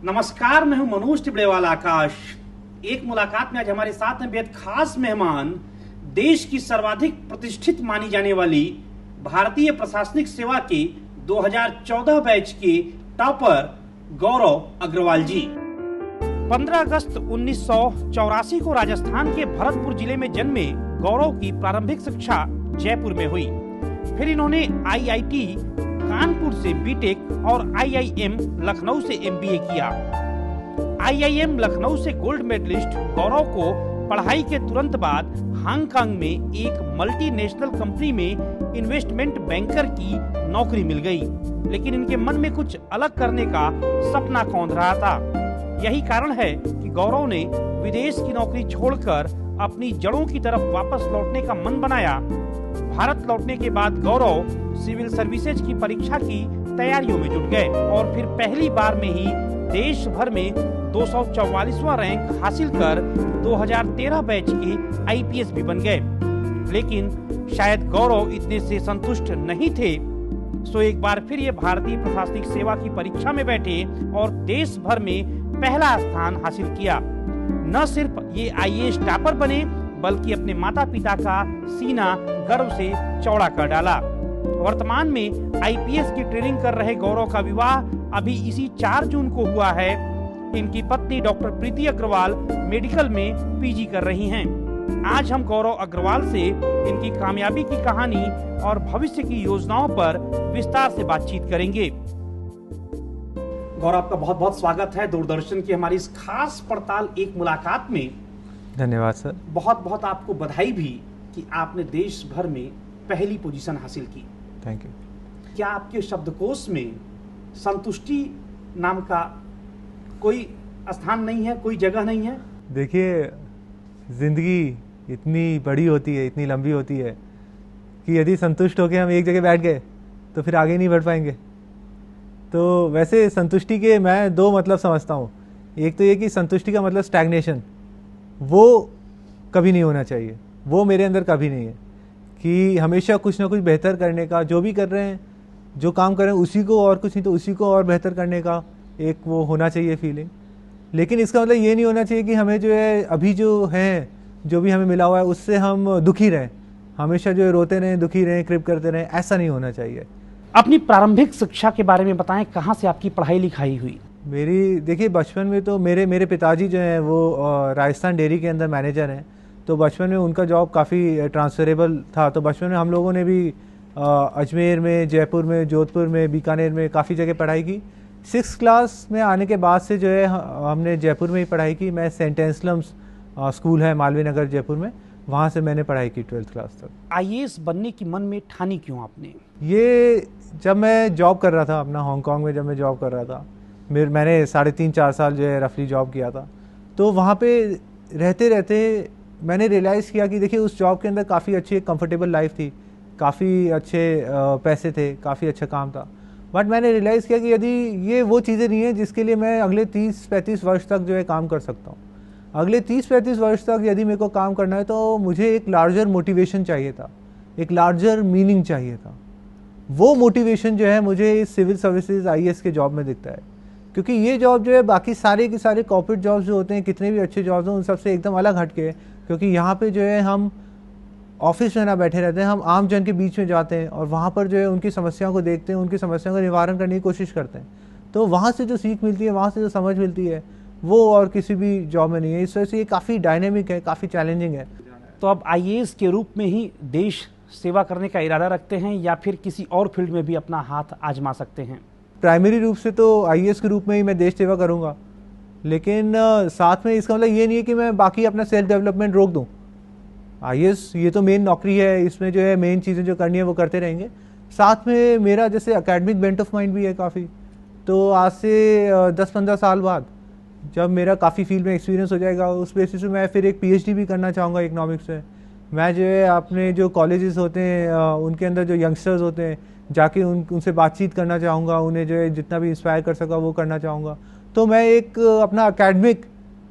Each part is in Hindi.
नमस्कार, मैं हूं मनोज टिबड़ेवाल आकाश। एक मुलाकात में आज हमारे साथ हैं बेहद खास मेहमान, देश की सर्वाधिक प्रतिष्ठित मानी जाने वाली भारतीय प्रशासनिक सेवा के 2014 बैच के टॉपर गौरव अग्रवाल जी। 15 अगस्त 1984 को राजस्थान के भरतपुर जिले में जन्मे गौरव की प्रारंभिक शिक्षा जयपुर में हुई। फिर इन्होंने आईआईटी कानपुर से बीटेक और आईआईएम लखनऊ से एमबीए किया। आईआईएम लखनऊ से गोल्ड मेडलिस्ट गौरव को पढ़ाई के तुरंत बाद हांगकांग में एक मल्टीनेशनल कंपनी में इन्वेस्टमेंट बैंकर की नौकरी मिल गई, लेकिन इनके मन में कुछ अलग करने का सपना कौंध रहा था। यही कारण है कि गौरव ने विदेश की नौकरी छोड़कर अपनी जड़ों की तरफ वापस लौटने का मन बनाया। भारत लौटने के बाद गौरव सिविल सर्विसेज की परीक्षा की तैयारियों में जुट गए और फिर पहली बार में ही देश भर में 244वां रैंक हासिल कर 2013 बैच के आईपीएस भी बन गए। लेकिन शायद गौरव इतने से संतुष्ट नहीं थे, सो एक बार फिर ये भारतीय प्रशासनिक सेवा की परीक्षा में बैठे और देश भर में पहला स्थान हासिल किया। न सिर्फ ये आईएएस टॉपर बने, बल्कि अपने माता पिता का सीना गर्व से चौड़ा कर डाला। वर्तमान में आईपीएस की ट्रेनिंग कर रहे गौरव का विवाह अभी इसी 4 जून को हुआ है। इनकी पत्नी डॉक्टर प्रीति अग्रवाल मेडिकल में पीजी कर रही हैं। आज हम गौरव अग्रवाल से इनकी कामयाबी की कहानी और भविष्य की योजनाओं पर विस्तार से बातचीत करेंगे। गौरव, आपका बहुत बहुत स्वागत है दूरदर्शन की हमारी इस खास पड़ताल एक मुलाकात में। धन्यवाद सर। बहुत बहुत आपको बधाई भी कि आपने देश भर में पहली पोजीशन हासिल की। Thank you. क्या आपके शब्दकोश में संतुष्टि नाम का कोई स्थान नहीं है, कोई जगह नहीं है? देखिए, ज़िंदगी इतनी बड़ी होती है, इतनी लंबी होती है कि यदि संतुष्ट होकर हम एक जगह बैठ गए तो फिर आगे नहीं बढ़ पाएंगे। तो वैसे संतुष्टि के मैं 2 मतलब समझता हूँ। एक तो ये कि संतुष्टि का मतलब स्टैग्नेशन, वो कभी नहीं होना चाहिए, वो मेरे अंदर कभी नहीं है। कि हमेशा कुछ ना कुछ बेहतर करने का, जो भी कर रहे हैं, जो काम कर रहे हैं उसी को और कुछ नहीं तो उसी को और बेहतर करने का एक वो होना चाहिए फीलिंग। लेकिन इसका मतलब ये नहीं होना चाहिए कि हमें जो है अभी जो है, जो भी हमें मिला हुआ है उससे हम दुखी रहें, हमेशा जो है रोते रहें, दुखी रहें, क्रिप करते रहें, ऐसा नहीं होना चाहिए। अपनी प्रारंभिक शिक्षा के बारे में बताएं, कहाँ से आपकी पढ़ाई लिखाई हुई? मेरी देखिए, बचपन में तो मेरे पिताजी जो हैं वो राजस्थान डेयरी के अंदर मैनेजर हैं। तो बचपन में उनका जॉब काफ़ी ट्रांसफरेबल था। तो बचपन में हम लोगों ने भी अजमेर में, जयपुर में, जोधपुर में, बीकानेर में काफ़ी जगह पढ़ाई की। 6th क्लास में आने के बाद से जो है हमने जयपुर में ही पढ़ाई की। मैं सेंट एंसलम्स स्कूल है मालवीय नगर जयपुर में, वहाँ से मैंने पढ़ाई की 12th क्लास तक। आईएएस बनने की मन में ठानी क्यों आपने? ये जब मैं जॉब कर रहा था अपना हांगकांग में, जब मैं जॉब कर रहा था, मैंने 3.5-4 साल जो है रफली जॉब किया था। तो वहाँ पे रहते रहते मैंने रियलाइज़ किया कि देखिए उस जॉब के अंदर काफ़ी अच्छी एक कंफर्टेबल लाइफ थी, काफ़ी अच्छे पैसे थे, काफ़ी अच्छा काम था। बट मैंने रियलाइज़ किया कि यदि ये वो चीज़ें नहीं है जिसके लिए मैं अगले 30-35 वर्ष तक जो है काम कर सकता हूँ। अगले 30-35 वर्ष तक यदि मेरे को काम करना है तो मुझे एक लार्जर मोटिवेशन चाहिए था, एक लार्जर मीनिंग चाहिए था। वो मोटिवेशन जो है मुझे इस सिविल सर्विसेज आईएएस के जॉब में दिखता है। क्योंकि ये जॉब जो है बाकी सारे के सारे कॉर्पोरेट जॉब्स जो होते हैं, कितने भी अच्छे जॉब्स हैं, उन सबसे एकदम अलग हटके, क्योंकि यहाँ पे जो है हम ऑफिस में ना बैठे रहते हैं, हम आम जन के बीच में जाते हैं और वहाँ पर जो है उनकी समस्याओं को देखते हैं, उनकी समस्याओं का निवारण करने की कोशिश करते हैं। तो वहाँ से जो सीख मिलती है, वहाँ से जो समझ मिलती है, वो और किसी भी जॉब में नहीं है। इस वजह से ये काफ़ी डायनेमिक है, काफ़ी चैलेंजिंग है। तो अब आईएएस के रूप में ही देश सेवा करने का इरादा रखते हैं या फिर किसी और फील्ड में भी अपना हाथ आजमा सकते हैं? प्राइमरी रूप से तो आईएएस के रूप में ही मैं देश सेवा करूँगा, लेकिन साथ में इसका मतलब ये नहीं है कि मैं बाकी अपना सेल्फ डेवलपमेंट रोक दूँ। आईएएस ये तो मेन नौकरी है, इसमें जो है मेन चीज़ें जो करनी है वो करते रहेंगे। साथ में मेरा जैसे एकेडमिक बेंट ऑफ माइंड भी है काफ़ी। तो आज से 10-15 साल बाद जब मेरा काफ़ी फील्ड में एक्सपीरियंस हो जाएगा, उस बेसिस पे मैं फिर एक पीएचडी भी करना चाहूँगा इकोनॉमिक्स में। मैं जो है अपने जो कॉलेजेस होते हैं उनके अंदर जो यंगस्टर्स होते हैं, जाके उनसे बातचीत करना चाहूँगा, उन्हें जो है जितना भी इंस्पायर कर सका वो करना चाहूँगा। तो मैं एक अपना एकेडमिक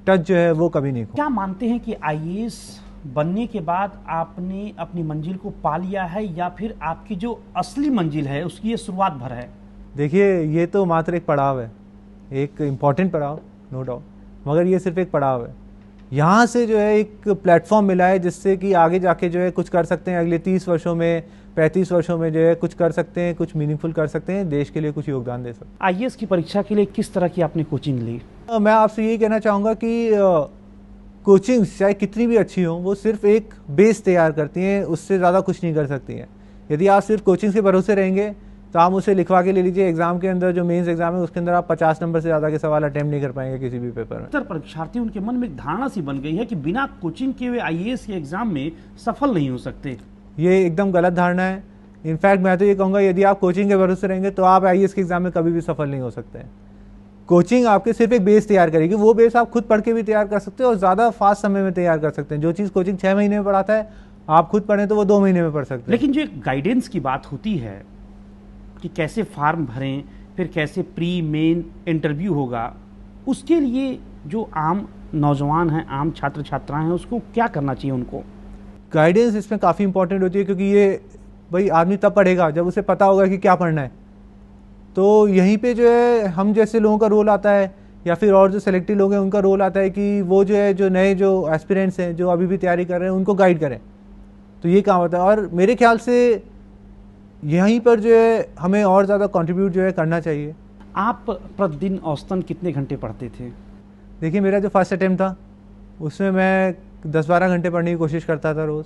टच जो है वो कभी नहीं खो। क्या मानते हैं कि आईएएस बनने के बाद आपने अपनी मंजिल को पा लिया है या फिर आपकी जो असली मंजिल है उसकी ये शुरुआत भर है? देखिए, ये तो मात्र एक पड़ाव है। एक इम्पॉर्टेंट पड़ाव, नो डाउट, मगर ये सिर्फ एक पड़ाव है। यहाँ से जो है एक प्लेटफॉर्म मिला है जिससे कि आगे जाके जो है कुछ कर सकते हैं, अगले 30 वर्षों में 35 वर्षों में जो है कुछ कर सकते हैं, कुछ मीनिंगफुल कर सकते हैं, देश के लिए कुछ योगदान दे सकते हैं। आईएएस की परीक्षा के लिए किस तरह की आपने कोचिंग ली? मैं आपसे यही कहना चाहूँगा कि कोचिंग चाहे कितनी भी अच्छी हो, वो सिर्फ एक बेस तैयार करती हैं, उससे ज़्यादा कुछ नहीं कर सकती हैं। यदि आप सिर्फ कोचिंग के भरोसे रहेंगे तो आप उसे लिखवा के ले लीजिए, एग्जाम के अंदर जो मेंस एग्जाम है उसके अंदर आप 50 नंबर से ज़्यादा के सवाल अटेम्प्ट नहीं कर पाएंगे किसी भी पेपर में। अक्सर परीक्षार्थी, उनके मन में एक धारणा सी बन गई है कि बिना कोचिंग के वे आईएएस के एग्जाम में सफल नहीं हो सकते। ये एकदम गलत धारणा है। इनफैक्ट मैं तो ये कहूँगा, यदि आप कोचिंग के भरोसे रहेंगे तो आप आईएएस के एग्जाम में कभी भी सफल नहीं हो सकते हैं। कोचिंग आपके सिर्फ एक बेस तैयार करेगी, वो बेस आप खुद पढ़ के भी तैयार कर सकते हो और ज़्यादा फास्ट समय में तैयार कर सकते हैं। जो चीज़ कोचिंग 6 महीने में पढ़ाता है, आप खुद पढ़ें तो वो 2 महीने में पढ़ सकते हैं। लेकिन जो एक गाइडेंस की बात होती है कि कैसे फॉर्म भरें, फिर कैसे प्री मेन इंटरव्यू होगा, उसके लिए जो आम नौजवान हैं, आम छात्र छात्राएं हैं, उसको क्या करना चाहिए उनको? गाइडेंस इसमें काफ़ी इंपॉर्टेंट होती है, क्योंकि ये भाई आदमी तब पढ़ेगा जब उसे पता होगा कि क्या पढ़ना है। तो यहीं पे जो है हम जैसे लोगों का रोल आता है, या फिर और जो सेलेक्टेड लोग हैं उनका रोल आता है कि वो जो है जो नए जो एस्पिरेंट्स हैं जो अभी भी तैयारी कर रहे हैं उनको गाइड करें। तो ये काम होता है, और मेरे ख्याल से यहीं पर जो है हमें और ज़्यादा कंट्रीब्यूट जो है करना चाहिए। आप प्रतिदिन औसतन कितने घंटे पढ़ते थे? देखिए, मेरा जो फर्स्ट अटैम्प्ट था उसमें मैं 10-12 घंटे पढ़ने की कोशिश करता था रोज़,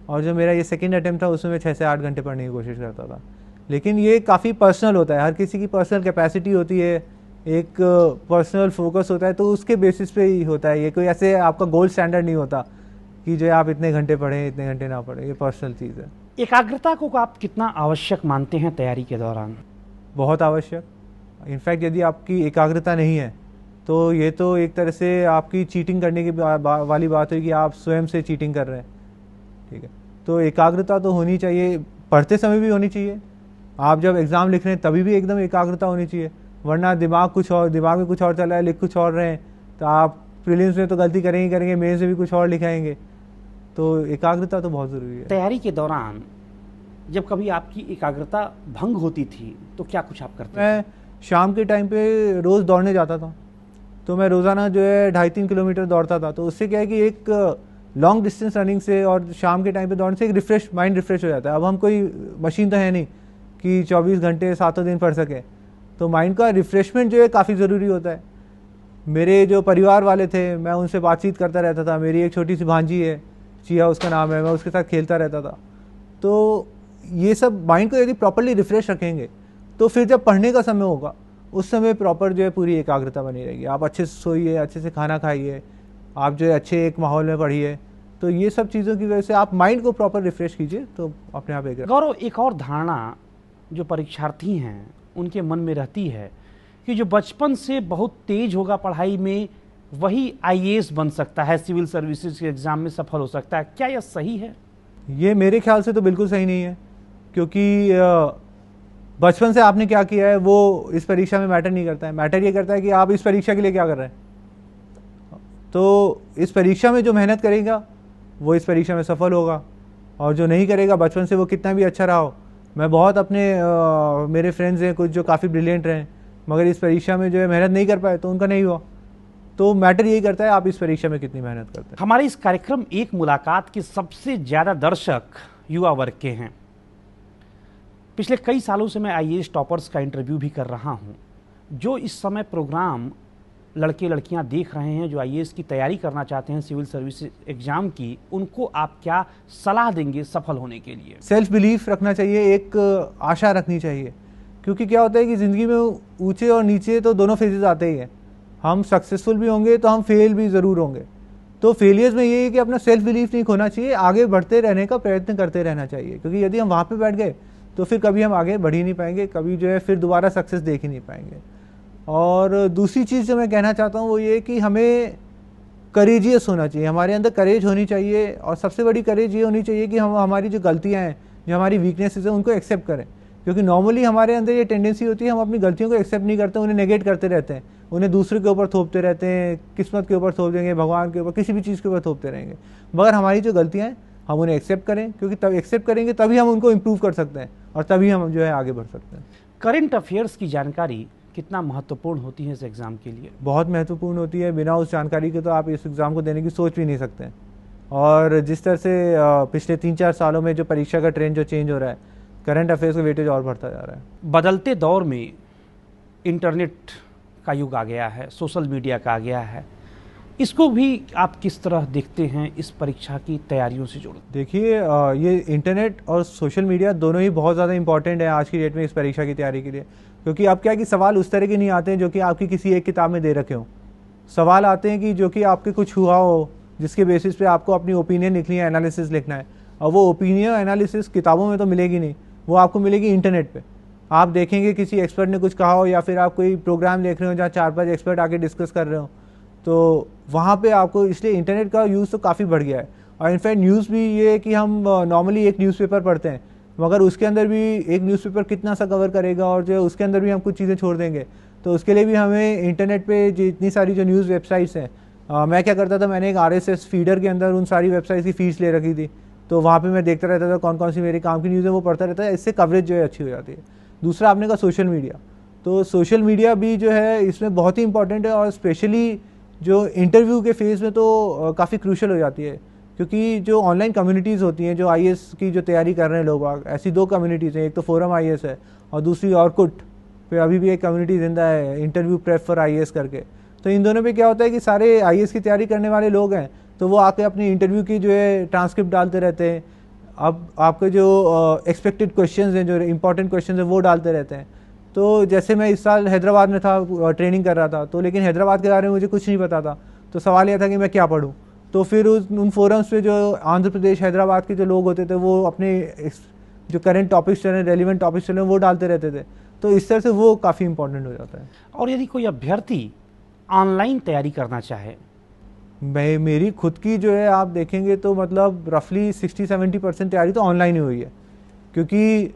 और जो मेरा ये सेकंड अटैम्प्ट था उसमें मैं 6 से 8 घंटे पढ़ने की कोशिश करता था। लेकिन ये काफ़ी पर्सनल होता है, हर किसी की पर्सनल कैपेसिटी होती है, एक पर्सनल फोकस होता है, तो उसके बेसिस पे ही होता है। ये कोई ऐसे आपका गोल्ड स्टैंडर्ड नहीं होता कि जो है आप इतने घंटे पढ़ें, इतने घंटे ना पढ़ें, ये पर्सनल चीज़ है। एकाग्रता को आप कितना आवश्यक मानते हैं तैयारी के दौरान? बहुत आवश्यक। इनफैक्ट यदि आपकी एकाग्रता नहीं है तो ये तो एक तरह से आपकी चीटिंग करने की वाली बात है कि आप स्वयं से चीटिंग कर रहे हैं। ठीक है, तो एकाग्रता तो होनी चाहिए, पढ़ते समय भी होनी चाहिए, आप जब एग्ज़ाम लिख रहे हैं तभी भी एकदम एकाग्रता होनी चाहिए, वरना दिमाग में कुछ और चल रहा है, लिख कुछ और रहे हैं, तो आप प्रीलिम्स में तो गलती करेंगे, मेंस में भी कुछ और लिखाएंगे। तो एकाग्रता तो बहुत ज़रूरी है। तैयारी के दौरान जब कभी आपकी एकाग्रता भंग होती थी तो क्या कुछ आप करते थे? मैं शाम के टाइम पे रोज़ दौड़ने जाता था, तो मैं रोज़ाना जो है 2.5-3 किलोमीटर दौड़ता था। तो उससे क्या है कि एक लॉन्ग डिस्टेंस रनिंग से और शाम के टाइम पे दौड़ने से एक माइंड रिफ्रेश हो जाता है। अब हम कोई मशीन तो है नहीं कि 24 घंटे 7 दिन पढ़ सकें, तो माइंड का रिफ्रेशमेंट जो है काफ़ी ज़रूरी होता है। मेरे जो परिवार वाले थे, मैं उनसे बातचीत करता रहता था। मेरी एक छोटी सी भांजी है, चिया उसका नाम है, मैं उसके साथ खेलता रहता था। तो ये सब माइंड को यदि प्रॉपरली रिफ्रेश रखेंगे तो फिर जब पढ़ने का समय होगा उस समय प्रॉपर जो है पूरी एकाग्रता बनी रहेगी। आप अच्छे से सोइए, अच्छे से खाना खाइए, आप जो है अच्छे एक माहौल में पढ़िए। तो ये सब चीज़ों की वजह से आप माइंड को प्रॉपर रिफ्रेश कीजिए तो अपने आप एक। गौरव, एक और धारणा जो परीक्षार्थी हैं उनके मन में रहती है कि जो बचपन से बहुत तेज होगा पढ़ाई में वही आईएएस बन सकता है, सिविल सर्विसेज के एग्जाम में सफल हो सकता है। क्या यह सही है? ये मेरे ख्याल से तो बिल्कुल सही नहीं है, क्योंकि बचपन से आपने क्या किया है वो इस परीक्षा में मैटर नहीं करता है। मैटर ये करता है कि आप इस परीक्षा के लिए क्या कर रहे हैं। तो इस परीक्षा में जो मेहनत करेगा वो इस परीक्षा में सफल होगा, और जो नहीं करेगा बचपन से वो कितना भी अच्छा रहा हो। मैं बहुत अपने मेरे फ्रेंड्स हैं कुछ जो काफ़ी ब्रिलियंट रहे, मगर इस परीक्षा में जो है मेहनत नहीं कर पाए तो उनका नहीं हुआ। तो मैटर यही करता है आप इस परीक्षा में कितनी मेहनत करते हैं। हमारे इस कार्यक्रम एक मुलाकात के सबसे ज़्यादा दर्शक युवा वर्ग के हैं। पिछले कई सालों से मैं आईएएस टॉपर्स का इंटरव्यू भी कर रहा हूं। जो इस समय प्रोग्राम लड़के लड़कियां देख रहे हैं जो आईएएस की तैयारी करना चाहते हैं सिविल सर्विस एग्जाम की, उनको आप क्या सलाह देंगे सफल होने के लिए? सेल्फ बिलीफ रखना चाहिए, एक आशा रखनी चाहिए, क्योंकि क्या होता है कि ज़िंदगी में ऊंचे और नीचे तो दोनों फेजेस आते ही हैं। हम सक्सेसफुल भी होंगे तो हम फेल भी ज़रूर होंगे। तो फेलियर्स में ये है कि अपना सेल्फ बिलीफ नहीं खोना चाहिए, आगे बढ़ते रहने का प्रयत्न करते रहना चाहिए, क्योंकि यदि हम वहाँ पे बैठ गए तो फिर कभी हम आगे बढ़ ही नहीं पाएंगे, कभी जो है फिर दोबारा सक्सेस देख ही नहीं पाएंगे। और दूसरी चीज़ जो मैं कहना चाहता हूँ वो ये कि हमें करेजियस होना चाहिए, हमारे अंदर करेज होनी चाहिए, और सबसे बड़ी करेज ये होनी चाहिए कि हम हमारी जो गलतियाँ हैं, जो हमारी वीकनेसेस हैं, उनको एक्सेप्ट करें। क्योंकि नॉर्मली हमारे अंदर ये टेंडेंसी होती है हम अपनी गलतियों को एक्सेप्ट नहीं करते, उन्हें नेगेट करते रहते हैं, उन्हें दूसरे के ऊपर थोपते रहते हैं, किस्मत के ऊपर थोप देंगे, भगवान के ऊपर, किसी भी चीज़ के ऊपर थोपते रहेंगे। मगर हमारी जो गलतियाँ हैं हम उन्हें एक्सेप्ट करें, क्योंकि तब एक्सेप्ट करेंगे तभी हम उनको इम्प्रूव कर सकते हैं और तभी हम जो है आगे बढ़ सकते हैं। करंट अफेयर्स की जानकारी कितना महत्वपूर्ण होती है इस एग्ज़ाम के लिए? बहुत महत्वपूर्ण होती है। बिना उस जानकारी के तो आप इस एग्ज़ाम को देने की सोच भी नहीं सकते हैं। और जिस तरह से पिछले 3-4 सालों में जो परीक्षा का ट्रेंड जो चेंज हो रहा है, करंट अफेयर्स का वेटेज और बढ़ता जा रहा है। बदलते दौर में इंटरनेट का युग आ गया है, सोशल मीडिया का आ गया है, इसको भी आप किस तरह देखते हैं इस परीक्षा की तैयारियों से जुड़? देखिए, ये इंटरनेट और सोशल मीडिया दोनों ही बहुत ज़्यादा इंपॉर्टेंट है आज की डेट में इस परीक्षा की तैयारी के लिए। क्योंकि अब क्या है कि सवाल उस तरह के नहीं आते हैं जो कि आपकी किसी एक किताब में दे रखे हों। सवाल आते हैं कि जो कि आपके कुछ हुआ हो, जिसके बेसिस पे आपको अपनी ओपिनियन लिखनी है, एनालिसिस लिखना है। और वो ओपिनियन एनालिसिस किताबों में तो मिलेगी नहीं, वो आपको मिलेगी इंटरनेट पे। आप देखेंगे किसी एक्सपर्ट ने कुछ कहा हो, या फिर आप कोई प्रोग्राम देख रहे हो जहाँ 4-5 एक्सपर्ट आके डिस्कस कर रहे हो, तो वहाँ पे आपको, इसलिए इंटरनेट का यूज़ तो काफ़ी बढ़ गया है। और इनफैक्ट न्यूज़ भी ये है कि हम नॉर्मली एक न्यूज़पेपर पढ़ते हैं, मगर उसके अंदर भी एक न्यूज़पेपर कितना सा कवर करेगा, और जो उसके अंदर भी हम कुछ चीज़ें छोड़ देंगे। तो उसके लिए भी हमें इंटरनेट पे जितनी सारी जो न्यूज़ वेबसाइट्स हैं, मैं क्या करता था, मैंने एक RSS फीडर के अंदर उन सारी वेबसाइट्स की फीस ले रखी थी। तो वहाँ पे मैं देखता रहता था कौन कौन सी मेरे काम की न्यूज़ है, वो पढ़ता रहता है। इससे कवरेज जो है अच्छी हो जाती है। दूसरा आपने कहा सोशल मीडिया, तो सोशल मीडिया भी जो है इसमें बहुत ही इंपॉर्टेंट है। और स्पेशली जो इंटरव्यू के फेज़ में तो काफ़ी क्रूशल हो जाती है। क्योंकि जो ऑनलाइन कम्युनिटीज़ होती हैं, जो IAS की जो तैयारी कर रहे हैं लोग, ऐसी 2 कम्युनिटीज़ हैं। एक तो फोरम IAS है, और दूसरी ऑर्कुट पे अभी भी एक कम्युनिटी जिंदा है, इंटरव्यू प्रेप फॉर IAS करके। तो इन दोनों पे क्या होता है कि सारे IAS की तैयारी करने वाले लोग हैं, तो वो आके अपनी इंटरव्यू की जो है ट्रांसक्रिप्ट डालते रहते हैं। अब आपके जो एक्सपेक्टेड क्वेश्चंस हैं, जो इंपॉर्टेंट क्वेश्चंस हैं, वो डालते रहते हैं। तो जैसे मैं इस साल हैदराबाद में था, ट्रेनिंग कर रहा था, तो लेकिन हैदराबाद के बारे में मुझे कुछ नहीं पता था। तो सवाल यह था कि मैं क्या पढूं। तो फिर उन फोरम्स पे जो आंध्र प्रदेश, हैदराबाद के जो लोग होते थे, वो अपने जो करंट टॉपिक्स चल रहे हैं, रेलिवेंट टॉपिक्स चल रहे हैं, वो डालते रहते थे। तो इस तरह से वो काफ़ी इंपॉर्टेंट हो जाता है। और यदि कोई अभ्यर्थी ऑनलाइन तैयारी करना चाहे? मेरी खुद की जो है आप देखेंगे तो मतलब रफली 60-70% तैयारी तो ऑनलाइन ही हुई है। क्योंकि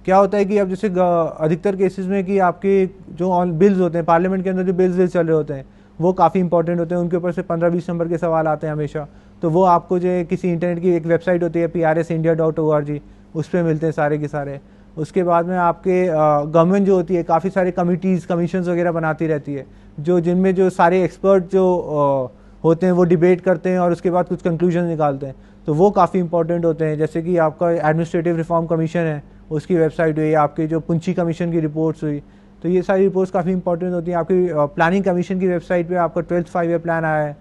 क्या होता है कि अब जैसे अधिकतर केसेस में कि आपके जो बिल्स होते हैं, पार्लियामेंट के अंदर जो बिल्स चल रहे होते हैं, वो काफ़ी इंपॉर्टेंट होते हैं। उनके ऊपर से 15-20 नंबर के सवाल आते हैं हमेशा। तो वो आपको जो है किसी इंटरनेट की एक वेबसाइट होती है PRSindia.org, उस पर मिलते हैं सारे के सारे। उसके बाद में आपके गवर्नमेंट जो होती है काफ़ी सारे कमिटीज़, कमीशंस वगैरह बनाती रहती है, जो जिनमें जो सारे एक्सपर्ट जो होते हैं वो डिबेट करते हैं और उसके बाद कुछ कंक्लूजन निकालते हैं। तो वो काफ़ी इंपॉर्टेंट होते हैं। जैसे कि आपका एडमिनिस्ट्रेटिव रिफॉर्म कमीशन है, उसकी वेबसाइट हुई, आपकी जो पुंछी कमीशन की रिपोर्ट्स हुई, तो ये सारी रिपोर्ट्स काफ़ी इंपॉर्टेंट होती हैं। आपकी प्लानिंग कमीशन की वेबसाइट पे आपका 12th 5-year प्लान आया है।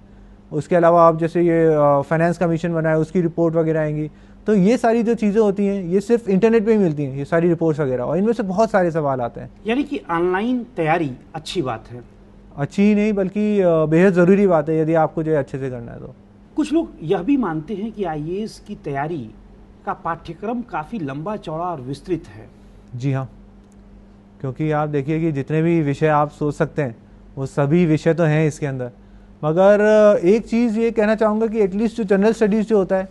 उसके अलावा आप जैसे ये फाइनेंस कमीशन बनाए, उसकी रिपोर्ट वगैरह आएंगी। तो ये सारी जो चीज़ें होती हैं, ये सिर्फ इंटरनेट पे ही मिलती हैं, ये सारी रिपोर्ट्स वगैरह, और इनमें से बहुत सारे सवाल आते हैं। यानी कि ऑनलाइन तैयारी अच्छी बात है? अच्छी ही नहीं बल्कि बेहद ज़रूरी बात है, यदि आपको जो है अच्छे से करना है तो। कुछ लोग यह भी मानते हैं कि IAS की तैयारी का पाठ्यक्रम काफ़ी लंबा चौड़ा और विस्तृत है। जी हाँ, क्योंकि आप देखिए कि जितने भी विषय आप सोच सकते हैं, वो सभी विषय तो हैं इसके अंदर। मगर एक चीज़ ये कहना चाहूँगा कि एटलीस्ट जो जनरल स्टडीज़ जो होता है,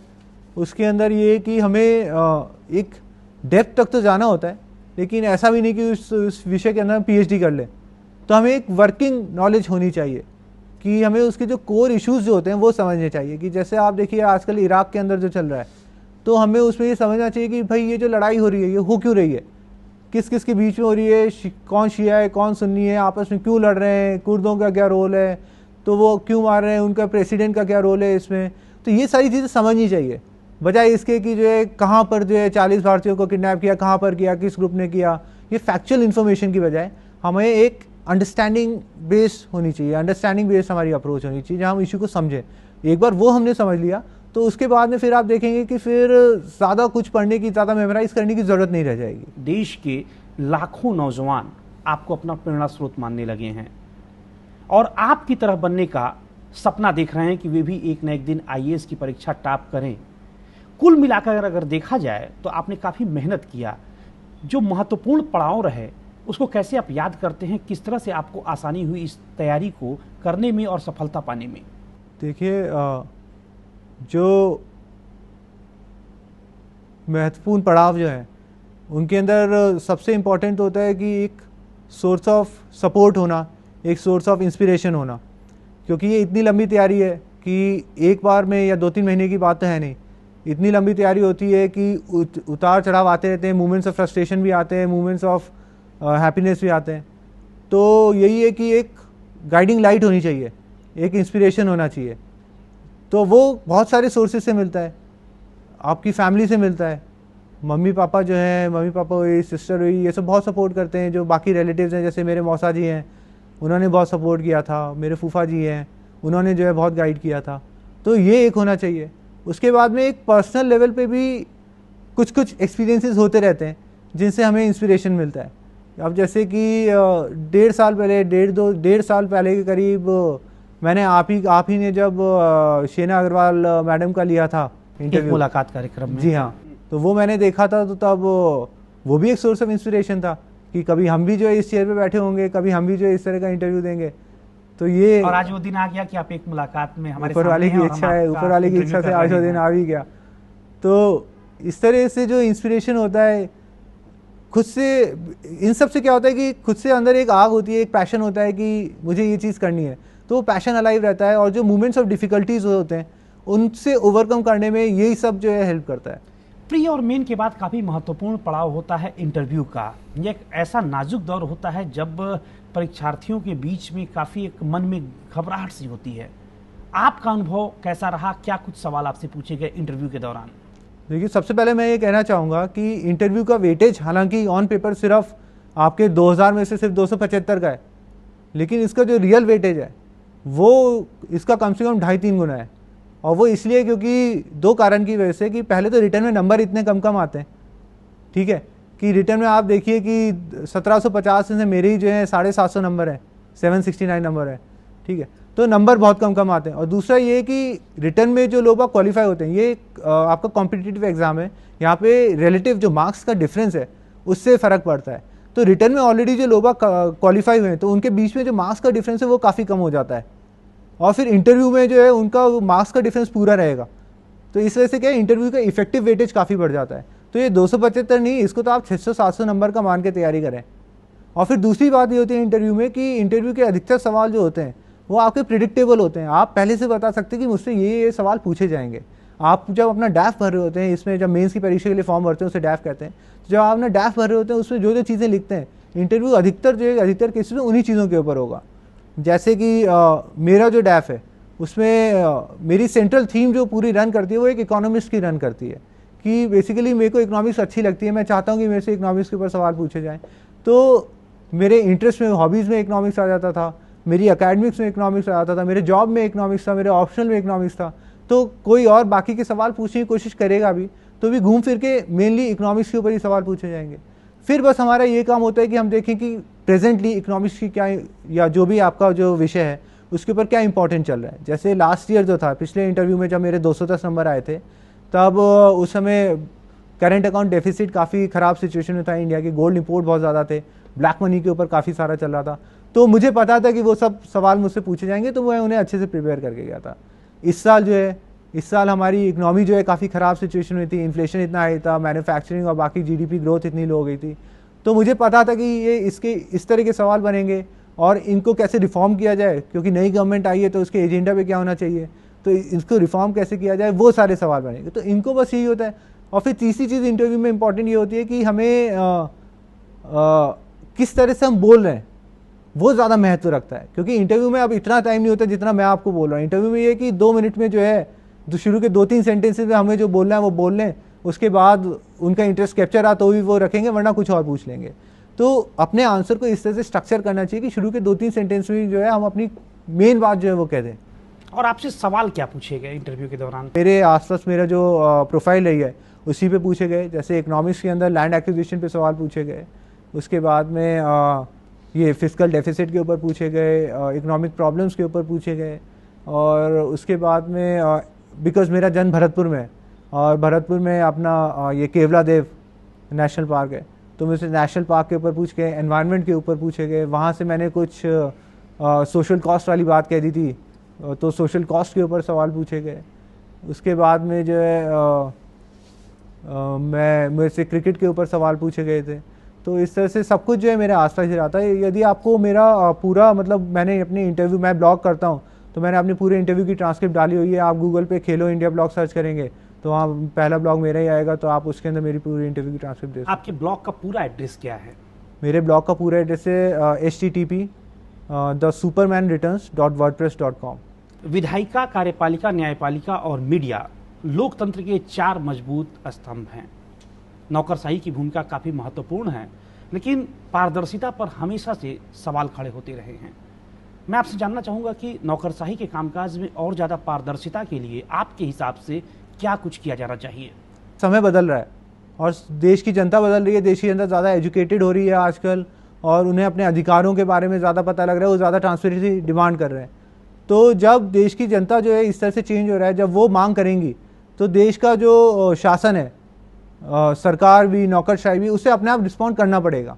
उसके अंदर ये कि हमें एक डेप्थ तक तो जाना होता है, लेकिन ऐसा भी नहीं कि उस विषय के अंदर हम PhD कर लें। तो हमें एक वर्किंग नॉलेज होनी चाहिए कि हमें उसके जो कोर इश्यूज़ जो होते हैं वो समझने चाहिए। कि जैसे आप देखिए आजकल इराक़ के अंदर जो चल रहा है, तो हमें उसमें ये समझना चाहिए कि भाई ये जो लड़ाई हो रही है, ये हो क्यों रही है, किस किस के बीच में हो रही है, कौन शिया है, कौन सुन्नी है, आपस में क्यों लड़ रहे हैं, कुर्दों का क्या रोल है, तो वो क्यों मार रहे हैं, उनका प्रेसिडेंट का क्या रोल है इसमें। तो ये सारी चीज़ें समझनी चाहिए, बजाय इसके कि जो है कहाँ पर जो है 40 भारतीयों को किडनैप किया, कहाँ पर किया, किस ग्रुप ने किया। ये फैक्चुअल इन्फॉर्मेशन की बजाय हमें एक अंडरस्टैंडिंग बेस होनी चाहिए, अंडरस्टैंडिंग बेस हमारी अप्रोच होनी चाहिए, जहाँ हम इशू को समझें। एक बार वो हमने समझ लिया तो उसके बाद में फिर आप देखेंगे कि फिर ज़्यादा कुछ पढ़ने की, ज़्यादा मेमोराइज करने की ज़रूरत नहीं रह जाएगी। देश के लाखों नौजवान आपको अपना प्रेरणा स्रोत मानने लगे हैं और आपकी तरह बनने का सपना देख रहे हैं कि वे भी एक न एक दिन IAS की परीक्षा टॉप करें। कुल मिलाकर अगर देखा जाए तो आपने काफ़ी मेहनत किया। जो महत्वपूर्ण पड़ाव रहे उसको कैसे आप याद करते हैं? किस तरह से आपको आसानी हुई इस तैयारी को करने में और सफलता पाने में? देखिए, जो महत्वपूर्ण पड़ाव जो है उनके अंदर सबसे इम्पॉर्टेंट होता है कि एक सोर्स ऑफ सपोर्ट होना, एक सोर्स ऑफ इंस्पिरेशन होना। क्योंकि ये इतनी लंबी तैयारी है कि एक बार में या 2-3 महीने की बात तो है नहीं। इतनी लंबी तैयारी होती है कि उतार चढ़ाव आते रहते हैं, मोमेंट्स ऑफ फ्रस्ट्रेशन भी आते हैं, मोमेंट्स ऑफ हैप्पीनेस भी आते हैं। तो यही है कि एक गाइडिंग लाइट होनी चाहिए, एक इंस्पिरेशन होना चाहिए। तो वो बहुत सारे सोर्सेज से मिलता है, आपकी फैमिली से मिलता है। मम्मी पापा जो हैं, मम्मी पापा हुई, सिस्टर हुई, ये सब बहुत सपोर्ट करते हैं। जो बाकी रिलेटिव्स हैं, जैसे मेरे मौसा जी हैं, उन्होंने बहुत सपोर्ट किया था। मेरे फूफा जी हैं, उन्होंने जो है बहुत गाइड किया था। तो ये एक होना चाहिए। उसके बाद में एक पर्सनल लेवल पे भी कुछ कुछ एक्सपीरियंसेस होते रहते हैं जिनसे हमें इंस्पिरेशन मिलता है। अब जैसे कि 1.5 साल पहले के करीब मैंने आप ही ने जब शेना अग्रवाल मैडम का लिया था इंटरव्यू, मुलाकात कार्यक्रम में। जी हाँ, तो वो मैंने देखा था। तो तब वो भी एक सोर्स ऑफ इंस्पिरेशन था कि कभी हम भी जो है इस चेयर पे बैठे होंगे, कभी हम भी जो है इस तरह का इंटरव्यू देंगे। तो ये और आज वो दिन आ गया कि आप एक मुलाकात में हमारे ऊपर वाले की इच्छा है, ऊपर वाले की इच्छा से आज वो दिन आ भी गया। तो इस तरह से जो इंस्पिरेशन होता है खुद से, इन सब से क्या होता है कि खुद से अंदर एक आग होती है, एक पैशन होता है कि मुझे ये चीज़ करनी है। तो वो पैशन अलाइव रहता है। और जो मोमेंट्स ऑफ डिफिकल्टीज होते हैं उनसे ओवरकम करने में यही सब जो है हेल्प करता है। प्री और मेन के बाद काफ़ी महत्वपूर्ण पड़ाव होता है इंटरव्यू का। ये एक ऐसा नाजुक दौर होता है जब परीक्षार्थियों के बीच में काफ़ी एक मन में घबराहट सी होती है। आपका अनुभव कैसा रहा? क्या कुछ सवाल आपसे पूछे गए इंटरव्यू के दौरान? देखिए, सबसे पहले मैं ये कहना चाहूँगा कि इंटरव्यू का वेटेज हालांकि ऑन पेपर सिर्फ आपके 2000 में से सिर्फ 275 का है, लेकिन इसका जो रियल वेटेज है वो इसका कम से कम 2.5-3 गुना है। और वो इसलिए क्योंकि 2 कारण की वजह से कि पहले तो रिटर्न में नंबर इतने कम कम आते हैं, ठीक है, कि रिटर्न में आप देखिए कि 1750 में से मेरे ही जो है 750 नंबर है, 769 नंबर है, ठीक है। तो नंबर बहुत कम कम आते हैं। और दूसरा ये कि रिटर्न में जो लोग क्वालिफाई होते हैं, ये आपका कॉम्पिटिटिव एग्जाम है, यहाँ पे रिलेटिव जो मार्क्स का डिफरेंस है उससे फ़र्क पड़ता है। तो रिटर्न में ऑलरेडी जो लोग क्वालिफाई हुए हैं तो उनके बीच में जो मार्क्स का डिफरेंस है वो काफ़ी कम हो जाता है। और फिर इंटरव्यू में जो है उनका मार्क्स का डिफरेंस पूरा रहेगा। तो इस वजह से क्या है, इंटरव्यू का इफेक्टिव वेटेज काफ़ी बढ़ जाता है। तो ये 275 नहीं, इसको तो आप 600-700 नंबर का मान के तैयारी करें। और फिर दूसरी बात ये होती है इंटरव्यू में कि इंटरव्यू के अधिकतर सवाल जो होते हैं वो आपके प्रिडिक्टेबल होते हैं। आप पहले से बता सकते हैं कि मुझसे ये सवाल पूछे जाएंगे। आप जब अपना डैफ भर रहे होते हैं, इसमें जब मेंस की परीक्षा के लिए फॉर्म भरते हैं उसे डैफ कहते हैं, तो जब आप अपना डैफ भर रहे होते हैं उसमें जो जो चीज़ें लिखते हैं, इंटरव्यू अधिकतर केसेस में उन्हीं चीज़ों के ऊपर होगा। जैसे कि मेरा जो डैफ है उसमें मेरी सेंट्रल थीम जो पूरी रन करती है वो एक इकोनॉमिस्ट की रन करती है कि बेसिकली मेरे को इकोनॉमिक्स अच्छी लगती है, मैं चाहता हूँ कि मेरे से इकोनॉमिक्स के ऊपर सवाल पूछे जाएँ। तो मेरे इंटरेस्ट में, हॉबीज़ में इकोनॉमिक्स आ जाता था, मेरी एकेडमिक्स में इकोनॉमिक्स आ जाता था, मेरे जॉब में इकोनॉमिक्स था, मेरे ऑप्शनल में इकोनॉमिक्स था। तो कोई और बाकी के सवाल पूछने की कोशिश करेगा भी तो भी घूम फिर के मेनली इकोनॉमिक्स के ऊपर ही सवाल पूछे जाएंगे। फिर बस हमारा ये काम होता है कि हम देखें कि प्रेजेंटली इकोनॉमिक्स की क्या, या जो भी आपका जो विषय है उसके ऊपर क्या इंपॉर्टेंट चल रहा है। जैसे लास्ट ईयर जो था, पिछले इंटरव्यू में जब मेरे 210 नंबर आए थे, तब उस समय करेंट अकाउंट डेफिसिट काफ़ी ख़राब सिचुएशन में था, इंडिया के गोल्ड इंपोर्ट बहुत ज़्यादा थे, ब्लैक मनी के ऊपर काफ़ी सारा चल रहा था। तो मुझे पता था कि वो सब सवाल मुझसे पूछे जाएंगे, तो मैं उन्हें अच्छे से प्रिपेयर करके गया था। इस साल हमारी इकनॉमी जो है काफ़ी ख़राब सिचुएशन में थी, इन्फ्लेशन इतना हाई था, मैन्युफैक्चरिंग और बाकी जीडीपी ग्रोथ इतनी लो हो गई थी। तो मुझे पता था कि ये इस तरह के सवाल बनेंगे और इनको कैसे रिफॉर्म किया जाए, क्योंकि नई गवर्नमेंट आई है तो उसके एजेंडा पे क्या होना चाहिए, तो इसको रिफॉर्म कैसे किया जाए, वो सारे सवाल बनेंगे। तो इनको बस यही होता है। और फिर तीसरी चीज़ इंटरव्यू में इंपॉर्टेंट ये होती है कि हमें किस तरह से हम बोल रहे हैं वो ज़्यादा महत्व रखता है, क्योंकि इंटरव्यू में अब इतना टाइम नहीं होता जितना मैं आपको बोल रहा हूँ। इंटरव्यू में ये कि 2 मिनट में जो है जो शुरू के 2-3 सेंटेंसेस में हमें जो बोलना है वो बोल लें, उसके बाद उनका इंटरेस्ट कैप्चर आ तो भी वो रखेंगे, वरना कुछ और पूछ लेंगे। तो अपने आंसर को इस तरह से स्ट्रक्चर करना चाहिए कि शुरू के 2-3 सेंटेंस में जो है हम अपनी मेन बात जो है वो कह दें। और आपसे सवाल क्या पूछे गए इंटरव्यू के दौरान? मेरे आसपास मेरा जो प्रोफाइल रही है उसी पे पूछे गए। जैसे इकोनॉमिक्स के अंदर लैंड एक्विजिशन पे सवाल पूछे गए, उसके बाद में ये फिस्कल डेफिसिट के ऊपर पूछे गए, इकोनॉमिक प्रॉब्लम्स के ऊपर पूछे गए, और उसके बाद में बिकॉज मेरा जन्म भरतपुर में है और भरतपुर में अपना ये केवला देव नेशनल पार्क है, तो मुझसे नेशनल पार्क के ऊपर पूछ गए, एनवायरनमेंट के ऊपर पूछे गए। वहाँ से मैंने कुछ सोशल कॉस्ट वाली बात कह दी थी, तो सोशल कॉस्ट के ऊपर सवाल पूछे गए। उसके बाद में जो है मेरे से क्रिकेट के ऊपर सवाल पूछे गए थे। तो इस तरह से सब कुछ जो है मेरे आसपास ही रहता है। यदि आपको मेरा पूरा मतलब मैंने अपने इंटरव्यू, मैं ब्लॉग करता हूँ तो मैंने अपने पूरे इंटरव्यू की ट्रांसक्रिप्ट डाली हुई है। आप गूगल पे खेलो इंडिया ब्लॉग सर्च करेंगे तो वहाँ पहला ब्लॉग मेरा ही आएगा, तो आप उसके अंदर मेरी पूरी इंटरव्यू की ट्रांसक्रिप्ट देख सकते हैं। आपके ब्लॉग का पूरा एड्रेस क्या है? मेरे ब्लॉग का पूरा एड्रेस है http://thesupermanreturns.wordpress.com। विधायिका, कार्यपालिका, न्यायपालिका और मीडिया लोकतंत्र के 4 मजबूत स्तंभ हैं। नौकरशाही की भूमिका काफ़ी महत्वपूर्ण है, लेकिन पारदर्शिता पर हमेशा से सवाल खड़े होते रहे हैं। मैं आपसे जानना चाहूँगा कि नौकरशाही के कामकाज में और ज़्यादा पारदर्शिता के लिए आपके हिसाब से क्या कुछ किया जाना चाहिए? समय बदल रहा है और देश की जनता बदल रही है। देश की जनता ज़्यादा एजुकेटेड हो रही है आजकल और उन्हें अपने अधिकारों के बारे में ज़्यादा पता लग रहा है, वो ज़्यादा ट्रांसपेरेंसी डिमांड कर रहे हैं। तो जब देश की जनता जो है इस तरह से चेंज हो रहा है, जब वो मांग करेंगी तो देश का जो शासन है, सरकार भी, नौकरशाही भी, उसे अपने आप रिस्पॉन्ड करना पड़ेगा।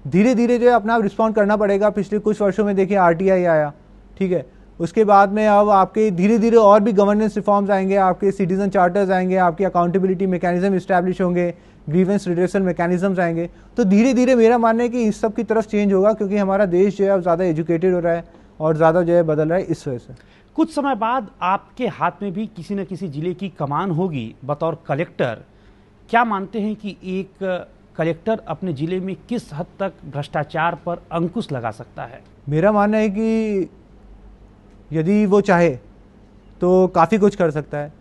धीरे धीरे जो है अपने आप रिस्पॉन्ड करना पड़ेगा। पिछले कुछ वर्षों में देखिए आरटीआई आया, ठीक है, उसके बाद में अब आपके धीरे धीरे और भी गवर्नेंस रिफॉर्म्स आएंगे, आपके सिटीजन चार्टर्स आएंगे, आपकी अकाउंटेबिलिटी मैकेनिज्म इस्टेब्लिश होंगे, ग्रीवेंस रिड्रेसल मैकेनिज्म्स आएंगे। तो धीरे धीरे मेरा मानना है कि इस सब की तरफ चेंज होगा, क्योंकि हमारा देश जो है अब ज़्यादा एजुकेटेड हो रहा है और ज़्यादा जो है बदल रहा है इस वजह से। कुछ समय बाद आपके हाथ में भी किसी न किसी जिले की कमान होगी बतौर कलेक्टर। क्या मानते हैं कि एक कलेक्टर अपने जिले में किस हद तक भ्रष्टाचार पर अंकुश लगा सकता है? मेरा मानना है कि यदि वो चाहे तो काफ़ी कुछ कर सकता है।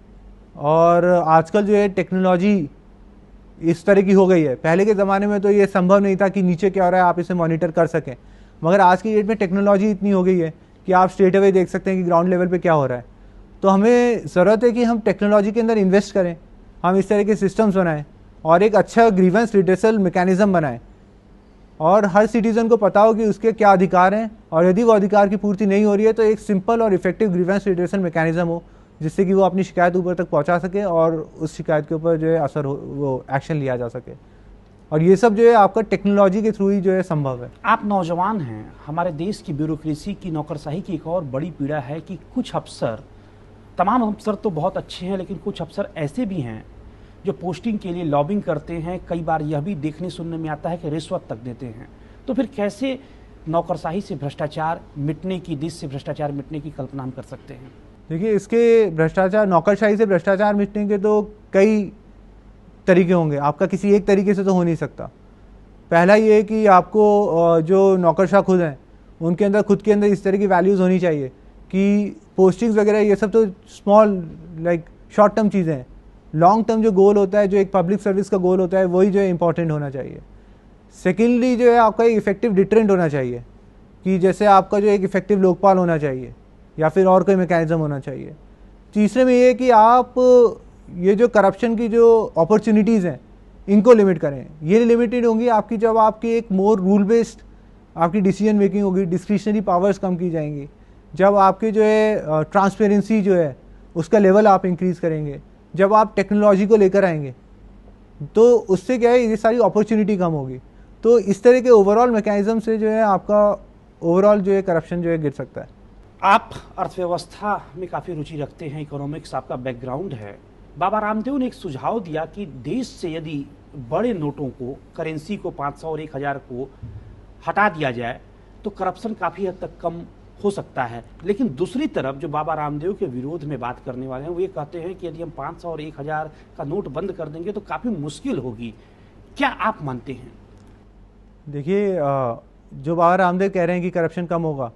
और आजकल जो है टेक्नोलॉजी इस तरह की हो गई है। पहले के ज़माने में तो ये संभव नहीं था कि नीचे क्या हो रहा है आप इसे मॉनिटर कर सकें, मगर आज की डेट में टेक्नोलॉजी इतनी हो गई है कि आप स्ट्रेट अवे देख सकते हैं कि ग्राउंड लेवल पे क्या हो रहा है। तो हमें ज़रूरत है कि हम टेक्नोलॉजी के अंदर इन्वेस्ट करें, हम इस तरह के सिस्टम्स बनाएं और एक अच्छा ग्रीवेंस रिड्रेसल मैकेनिज्म बनाएं और हर सिटीज़न को पता हो कि उसके क्या अधिकार हैं, और यदि वो अधिकार की पूर्ति नहीं हो रही है तो एक सिंपल और इफेक्टिव ग्रीवेंस रिड्रेसल मैकेनिज्म हो जिससे कि वो अपनी शिकायत ऊपर तक पहुंचा सके और उस शिकायत के ऊपर जो है असर हो, वो एक्शन लिया जा सके। और ये सब जो है आपका टेक्नोलॉजी के थ्रू ही जो है संभव है। आप नौजवान हैं, हमारे देश की ब्यूरोक्रेसी की, नौकरशाही की एक और बड़ी पीड़ा है कि कुछ अफसर, तमाम अफसर तो बहुत अच्छे हैं, लेकिन कुछ अफसर ऐसे भी हैं जो पोस्टिंग के लिए लॉबिंग करते हैं। कई बार यह भी देखने सुनने में आता है कि रिश्वत तक देते हैं। तो फिर कैसे नौकरशाही से भ्रष्टाचार मिटने की, देश से भ्रष्टाचार मिटने की कल्पना हम कर सकते हैं? देखिए, इसके भ्रष्टाचार, नौकरशाही से भ्रष्टाचार मिटने के तो कई तरीके होंगे, आपका किसी एक तरीके से तो हो नहीं सकता। पहला ये है कि आपको जो नौकरशाह खुद हैं उनके अंदर, खुद के अंदर इस तरह की वैल्यूज़ होनी चाहिए कि पोस्टिंग्स वगैरह ये सब तो स्मॉल लाइक शॉर्ट टर्म चीज़ें हैं। लॉन्ग टर्म जो गोल होता है, जो एक पब्लिक सर्विस का गोल होता है, वही जो है इंपॉर्टेंट होना चाहिए। सेकेंडली जो है आपका एक इफेक्टिव डिटरेंट होना चाहिए कि जैसे आपका जो एक इफेक्टिव लोकपाल होना चाहिए या फिर और कोई मैकेनिज्म होना चाहिए। तीसरे में ये है कि आप ये जो करप्शन की जो अपॉर्चुनिटीज़ हैं इनको लिमिट करें। ये लिमिटेड होंगी आपकी जब आपकी एक मोर रूल बेस्ड आपकी डिसीजन मेकिंग होगी, डिस्क्रिशनरी पावर्स कम की जाएंगी, जब आपके जो है ट्रांसपेरेंसी जो है उसका लेवल आप इंक्रीज़ करेंगे, जब आप टेक्नोलॉजी को लेकर आएंगे, तो उससे क्या है ये सारी अपॉर्चुनिटी कम होगी। तो इस तरह के ओवरऑल मैकेनिज्म से जो है आपका ओवरऑल जो है करप्शन जो है गिर सकता है। आप अर्थव्यवस्था में काफ़ी रुचि रखते हैं, इकोनॉमिक्स आपका बैकग्राउंड है। बाबा रामदेव ने एक सुझाव दिया कि देश से यदि बड़े नोटों को, करेंसी को, 500 और 1000 को हटा दिया जाए तो करप्शन काफ़ी हद तक कम हो सकता है। लेकिन दूसरी तरफ जो बाबा रामदेव के विरोध में बात करने वाले हैं वो ये कहते हैं कि यदि हम 500 और 1000 का नोट बंद कर देंगे तो काफ़ी मुश्किल होगी। क्या आप मानते हैं? देखिए, जो बाबा रामदेव कह रहे हैं कि करप्शन कम होगा,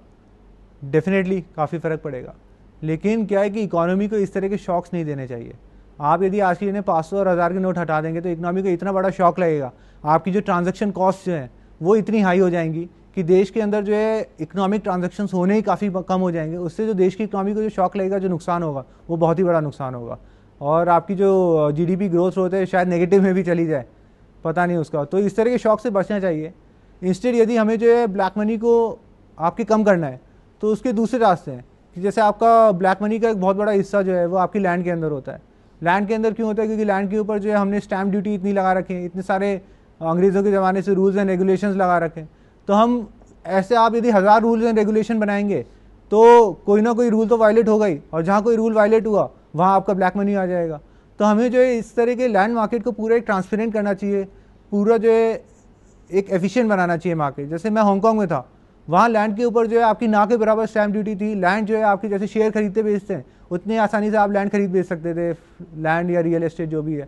डेफिनेटली काफ़ी फ़र्क पड़ेगा, लेकिन क्या है कि इकोनॉमी को इस तरह के शॉक्स नहीं देने चाहिए। आप यदि आज के दिन 500 और 1000 के नोट हटा देंगे तो इकोनॉमी को इतना बड़ा शॉक लगेगा, आपकी जो ट्रांजैक्शन कॉस्ट जो है वो इतनी हाई हो जाएंगी कि देश के अंदर जो है इकोनॉमिक ट्रांजैक्शंस होने ही काफ़ी कम हो जाएंगे। उससे जो देश की इकोनॉमी को जो शॉक लगेगा, जो नुकसान होगा, वो बहुत ही बड़ा नुकसान होगा और आपकी जो जीडीपी ग्रोथ होता है शायद नेगेटिव में भी चली जाए, पता नहीं उसका। तो इस तरह के शॉक से बचना चाहिए। इंस्टेड यदि हमें जो है ब्लैक मनी को आपके कम करना है तो उसके दूसरे रास्ते हैं कि जैसे आपका ब्लैक मनी का एक बहुत बड़ा हिस्सा जो है वो आपकी लैंड के अंदर होता है। लैंड के अंदर क्यों होता है? क्योंकि लैंड के ऊपर जो है हमने स्टैम्प ड्यूटी इतनी लगा रखी है, इतने सारे अंग्रेज़ों के ज़माने से रूल्स एंड रेगुलेशंस लगा रखे हैं। तो हम ऐसे, आप यदि 1000 रूल्स एंड रेगुलेशन बनाएंगे तो कोई ना कोई रूल तो वायलेट होगा ही, और जहाँ कोई रूल वायलेट हुआ वहाँ आपका ब्लैक मनी आ जाएगा। तो हमें जो है इस तरह के लैंड मार्केट को पूरा एक ट्रांसपेरेंट करना चाहिए, पूरा जो है एक एफिशिएंट बनाना चाहिए मार्केट। जैसे मैं हांगकांग में था, वहाँ लैंड के ऊपर जो है आपकी ना के बराबर स्टैम्प ड्यूटी थी। लैंड जो है आपकी जैसे शेयर खरीदते बेचते हैं उतनी आसानी से आप लैंड खरीद बेच सकते थे, लैंड या रियल एस्टेट जो भी है।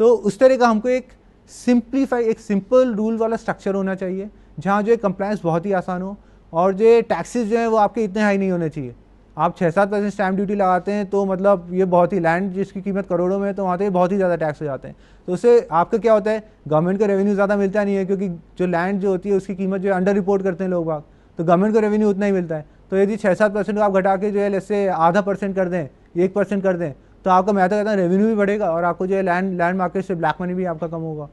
तो उस तरह का हमको एक सिंप्लीफाई, एक सिंपल रूल वाला स्ट्रक्चर होना चाहिए जहाँ जो है कंप्लायंस बहुत ही आसान हो, और जो टैक्सेस जो है वो आपके इतने हाई नहीं होने चाहिए। आप 6-7% स्टैम्प ड्यूटी लगाते हैं तो मतलब ये बहुत ही, लैंड जिसकी कीमत करोड़ों में है तो वहाँ पे बहुत ही ज़्यादा टैक्स हो जाते हैं। तो उससे आपका क्या होता है, गवर्नमेंट का रेवेन्यू ज़्यादा मिलता नहीं है, क्योंकि जो लैंड जो होती है उसकी कीमत जो है अंडर रिपोर्ट करते हैं लोग बाग, तो गवर्नमेंट को रेवेन्यू उतना ही मिलता है। तो यदि 6-7% आप घटा के जो है जैसे ½ % कर दें, 1% कर दें, तो आपका मैं तो कहता हूँ रेवेन्यू भी बढ़ेगा और आपको जो है लैंड मार्केट से ब्लैक मनी भी आपका कम होगा।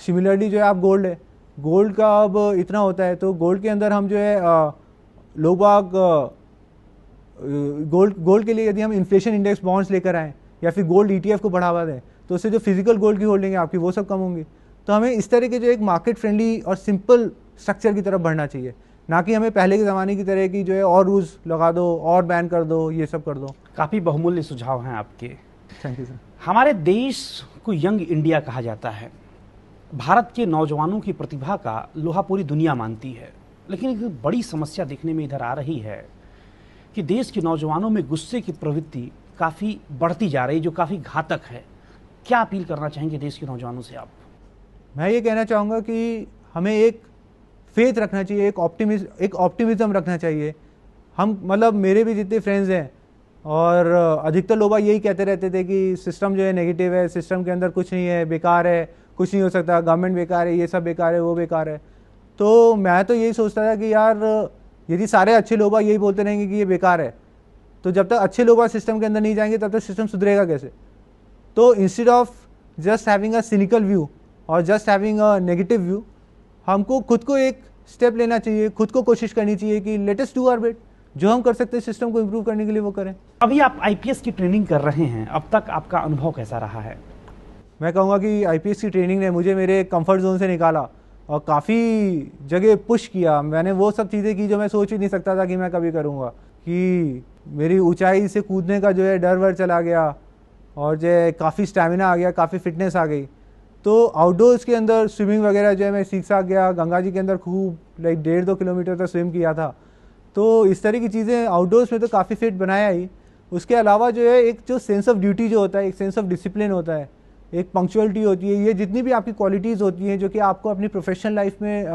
सिमिलरली जो है आप गोल्ड है, गोल्ड का अब इतना होता है, तो गोल्ड के अंदर हम जो है लोग बाग गोल्ड के लिए यदि हम इन्फ्लेशन इंडेक्स बॉन्ड्स लेकर आएँ या फिर गोल्ड ETF को बढ़ावा दें, तो उससे जो फिजिकल गोल्ड की होल्डिंग है आपकी वो सब कम होंगी। तो हमें इस तरह के जो एक मार्केट फ्रेंडली और सिंपल स्ट्रक्चर की तरफ बढ़ना चाहिए, ना कि हमें पहले के ज़माने की तरह की जो है और रूल्स लगा दो और बैन कर दो, ये सब कर दो। काफ़ी बहुमूल्य सुझाव हैं आपके। Thank you sir. हमारे देश को यंग इंडिया कहा जाता है। भारत के नौजवानों की प्रतिभा का लोहा पूरी दुनिया मानती है, लेकिन एक बड़ी समस्या देखने में इधर आ रही है कि देश के नौजवानों में गुस्से की प्रवृत्ति काफ़ी बढ़ती जा रही, जो काफ़ी घातक है। क्या अपील करना चाहेंगे देश के नौजवानों से आप? मैं ये कहना चाहूँगा कि हमें एक फेथ रखना चाहिए, एक ऑप्टिमिज्म रखना चाहिए। हम मतलब मेरे भी जितने फ्रेंड्स हैं और अधिकतर लोग यही कहते रहते थे कि सिस्टम जो है नेगेटिव है, सिस्टम के अंदर कुछ नहीं है, बेकार है, कुछ नहीं हो सकता, गवर्नमेंट बेकार है, ये सब बेकार है, वो बेकार है। तो मैं तो यही सोचता था कि यार यदि सारे अच्छे लोग यही बोलते रहेंगे कि ये बेकार है, तो जब तक अच्छे लोग सिस्टम के अंदर नहीं जाएंगे तब तक सिस्टम सुधरेगा कैसे। तो instead of just having a cynical view और just having a negative view, हमको खुद को एक स्टेप लेना चाहिए, खुद को कोशिश करनी चाहिए कि let us do our bit, जो हम कर सकते हैं सिस्टम को इम्प्रूव करने के लिए वो करें। अभी आप IPS की ट्रेनिंग कर रहे हैं, अब तक आपका अनुभव कैसा रहा है? मैं कहूँगा कि IPS की ट्रेनिंग ने मुझे मेरे कंफर्ट जोन से निकाला और काफ़ी जगह पुश किया। मैंने वो सब चीज़ें की जो मैं सोच ही नहीं सकता था कि मैं कभी करूँगा, कि मेरी ऊंचाई से कूदने का जो है डर वर चला गया और जो है काफ़ी स्टैमिना आ गया, काफ़ी फिटनेस आ गई। तो आउटडोर्स के अंदर स्विमिंग वगैरह जो है मैं सीख सा गया, गंगा जी के अंदर खूब 1.5-2 किलोमीटर तक स्विम किया था। तो इस तरह की चीज़ें आउटडोर्स में तो काफ़ी फिट बनाया ही। उसके अलावा जो है एक जो सेंस ऑफ ड्यूटी जो होता है, एक सेंस ऑफ डिसिप्लिन होता है, एक पंक्चुअलिटी होती है, ये जितनी भी आपकी क्वालिटीज़ होती हैं जो कि आपको अपनी प्रोफेशनल लाइफ में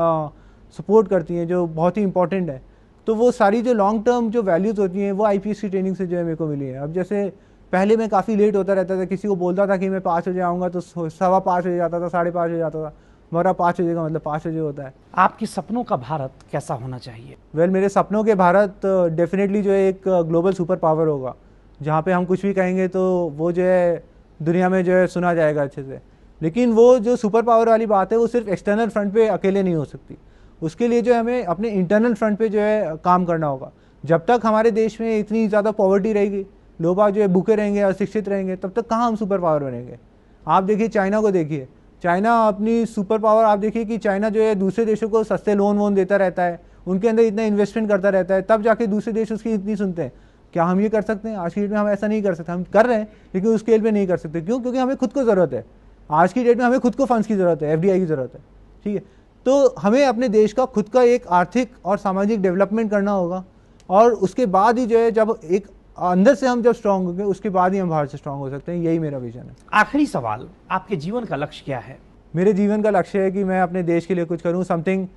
सपोर्ट करती हैं, जो बहुत ही इंपॉर्टेंट है, तो वो सारी जो लॉन्ग टर्म जो वैल्यूज़ होती हैं वो IPS की ट्रेनिंग से जो है मेरे को मिली है। अब जैसे पहले मैं काफ़ी लेट होता रहता था, किसी को बोलता था कि मैं 5 बजे आऊँगा तो 5:15 बजे जाता था, 5:30 बजे जाता था। मेरा 5 बजे का मतलब 5 बजे होता है। आपके सपनों का भारत कैसा होना चाहिए? मेरे सपनों के भारत डेफिनेटली जो है एक ग्लोबल सुपर पावर होगा, जहाँ पे हम कुछ भी कहेंगे तो वो जो है दुनिया में जो है सुना जाएगा अच्छे से। लेकिन वो जो सुपर पावर वाली बात है वो सिर्फ एक्सटर्नल फ्रंट पे अकेले नहीं हो सकती, उसके लिए जो हमें अपने इंटरनल फ्रंट पे जो है काम करना होगा। जब तक हमारे देश में इतनी ज़्यादा पॉवर्टी रहेगी, लोग जो है भूखे रहेंगे, अशिक्षित रहेंगे, तब तक कहाँ हम सुपर पावर बनेंगे। आप देखिए चाइना को देखिए, चाइना अपनी सुपर पावर, आप देखिए कि चाइना जो है दूसरे देशों को सस्ते लोन वोन देता रहता है, उनके अंदर इतना इन्वेस्टमेंट करता रहता है, तब जाके दूसरे देश उसकी इतनी सुनते हैं। क्या हम ये कर सकते हैं? आज की डेट में हम ऐसा नहीं कर सकते। हम कर रहे हैं लेकिन उस स्केल पे नहीं कर सकते। क्यों? क्योंकि हमें खुद को ज़रूरत है। आज की डेट में हमें खुद को फंड्स की ज़रूरत है, FDI की ज़रूरत है। ठीक है, तो हमें अपने देश का खुद का एक आर्थिक और सामाजिक डेवलपमेंट करना होगा, और उसके बाद ही जो है जब एक अंदर से हम जब स्ट्रांग होंगे उसके बाद ही हम बाहर से स्ट्रांग हो सकते हैं। यही मेरा विजन है। आखिरी सवाल, आपके जीवन का लक्ष्य क्या है? मेरे जीवन का लक्ष्य है कि मैं अपने देश के लिए कुछ करूं, समथिंग।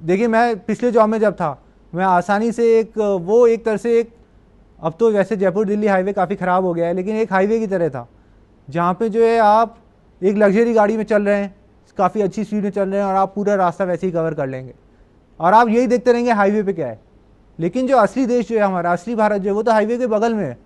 देखिए मैं पिछले जॉब में जब था, मैं आसानी से एक तरह से एक, अब तो वैसे जयपुर दिल्ली हाईवे काफ़ी ख़राब हो गया है, लेकिन एक हाईवे की तरह था जहाँ पे जो है आप एक लग्जरी गाड़ी में चल रहे हैं, काफ़ी अच्छी स्पीड में चल रहे हैं और आप पूरा रास्ता वैसे ही कवर कर लेंगे और आप यही देखते रहेंगे हाईवे पे क्या है। लेकिन जो असली देश जो है हमारा, असली भारत जो है, वो तो हाईवे के बगल में है।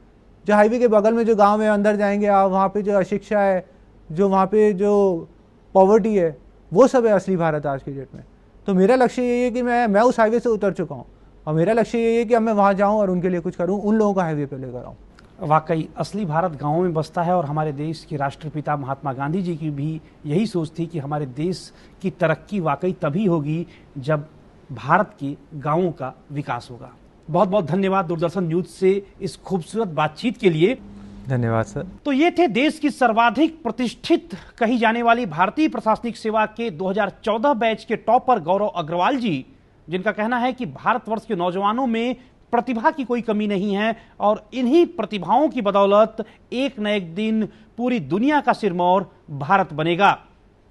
जो हाईवे के बगल में जो गाँव में अंदर जाएंगे आप, वहाँ पर जो अशिक्षा है, जो वहाँ पर जो पॉवर्टी है, वो सब है असली भारत आज की डेट में। तो मेरा लक्ष्य यही है कि मैं उस हाईवे से उतर चुका हूँ और मेरा लक्ष्य यही है कि अब मैं वहाँ जाऊँ और उनके लिए कुछ करूँ, उन लोगों को हाईवे पे लेकर आऊँ। वाकई असली भारत गाँवों में बसता है और हमारे देश के राष्ट्रपिता महात्मा गांधी जी की भी यही सोच थी कि हमारे देश की तरक्की वाकई तभी होगी जब भारत के गाँवों का विकास होगा। बहुत बहुत धन्यवाद दूरदर्शन न्यूज से इस खूबसूरत बातचीत के लिए। धन्यवाद सर। तो ये थे देश की सर्वाधिक प्रतिष्ठित कही जाने वाली भारतीय प्रशासनिक सेवा के 2014 बैच के टॉपर गौरव अग्रवाल जी, जिनका कहना है कि भारतवर्ष के नौजवानों में प्रतिभा की कोई कमी नहीं है और इन्हीं प्रतिभाओं की बदौलत एक न एक दिन पूरी दुनिया का सिरमौर भारत बनेगा।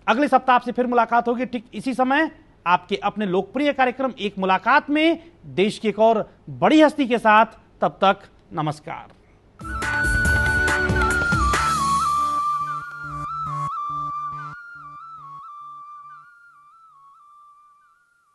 अगले सप्ताह आपसे फिर मुलाकात होगी ठीक इसी समय आपके अपने लोकप्रिय कार्यक्रम एक मुलाकात में, देश की एक और बड़ी हस्ती के साथ। तब तक नमस्कार।